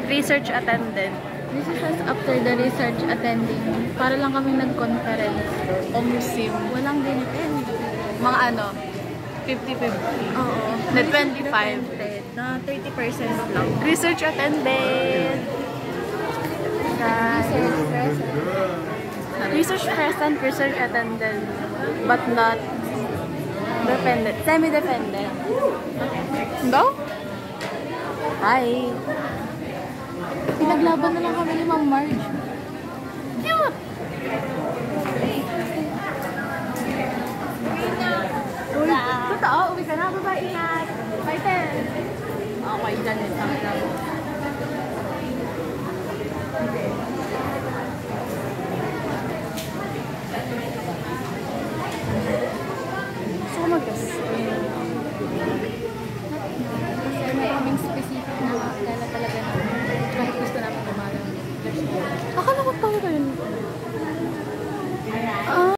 Research attendant. This is us after the research attending. Para lang kami nag-conference. OMSIM. Walang ganyan. Mga ano? 50-50. Oo. Na 25. Na 30% lang. Research attendant. Guys. Research present, research attendant. But not dependent. Semi-dependent. No? Hi. Pinaglaban na lang kami ni Ma'am Marge. Cute! Uy, totoo, uwi ka na, babae na. Fighter! Okay, dyan eh.